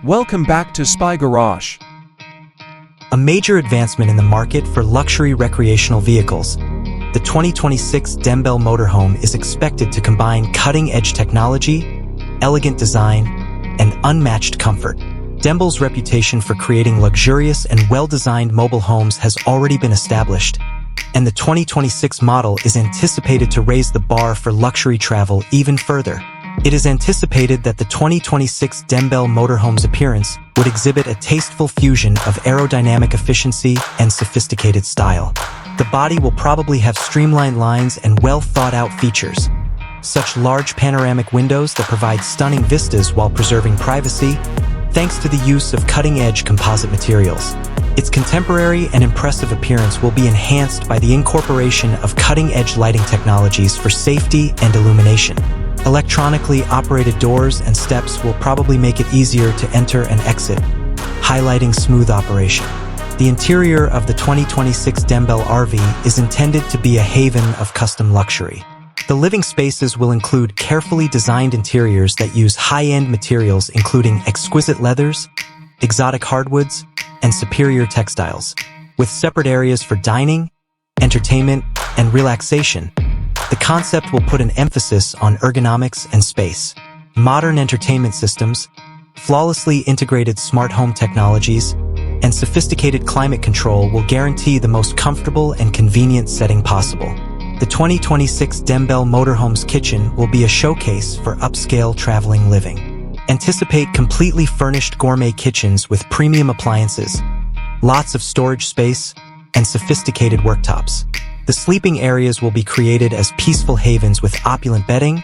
Welcome back to Spy Garage. A major advancement in the market for luxury recreational vehicles, the 2026 Dembell Motorhome is expected to combine cutting-edge technology, elegant design, and unmatched comfort. Dembell's reputation for creating luxurious and well-designed mobile homes has already been established, and the 2026 model is anticipated to raise the bar for luxury travel even further. It is anticipated that the 2026 Dembell Motorhome's appearance would exhibit a tasteful fusion of aerodynamic efficiency and sophisticated style. The body will probably have streamlined lines and well-thought-out features, such large panoramic windows that provide stunning vistas while preserving privacy, thanks to the use of cutting-edge composite materials. Its contemporary and impressive appearance will be enhanced by the incorporation of cutting-edge lighting technologies for safety and illumination. Electronically operated doors and steps will probably make it easier to enter and exit, highlighting smooth operation. The interior of the 2026 Dembell RV is intended to be a haven of custom luxury. The living spaces will include carefully designed interiors that use high-end materials including exquisite leathers, exotic hardwoods, and superior textiles, with separate areas for dining, entertainment, and relaxation. The concept will put an emphasis on ergonomics and space. Modern entertainment systems, flawlessly integrated smart home technologies, and sophisticated climate control will guarantee the most comfortable and convenient setting possible. The 2026 Dembell Motorhome's kitchen will be a showcase for upscale traveling living. Anticipate completely furnished gourmet kitchens with premium appliances, lots of storage space, and sophisticated worktops. The sleeping areas will be created as peaceful havens with opulent bedding,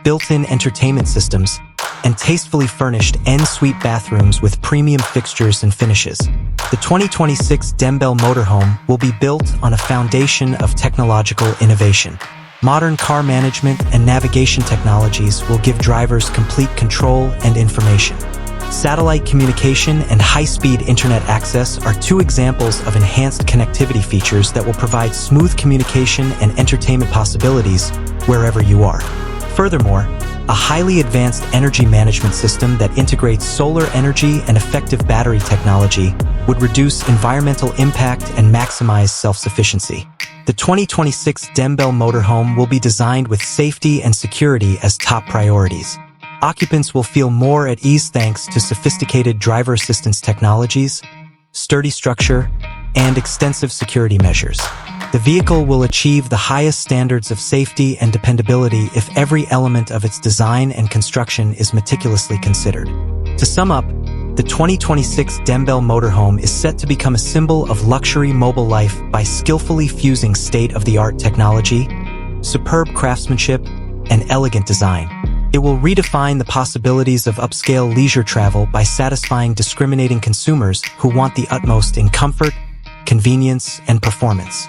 built-in entertainment systems, and tastefully furnished en-suite bathrooms with premium fixtures and finishes. The 2026 Dembell Motorhome will be built on a foundation of technological innovation. Modern car management and navigation technologies will give drivers complete control and information. Satellite communication and high-speed internet access are two examples of enhanced connectivity features that will provide smooth communication and entertainment possibilities wherever you are. Furthermore, a highly advanced energy management system that integrates solar energy and effective battery technology would reduce environmental impact and maximize self-sufficiency. The 2026 Dembell Motorhome will be designed with safety and security as top priorities. Occupants will feel more at ease thanks to sophisticated driver assistance technologies, sturdy structure, and extensive security measures. The vehicle will achieve the highest standards of safety and dependability if every element of its design and construction is meticulously considered. To sum up, the 2026 Dembell Motorhome is set to become a symbol of luxury mobile life by skillfully fusing state-of-the-art technology, superb craftsmanship, and elegant design. It will redefine the possibilities of upscale leisure travel by satisfying discriminating consumers who want the utmost in comfort, convenience, and performance.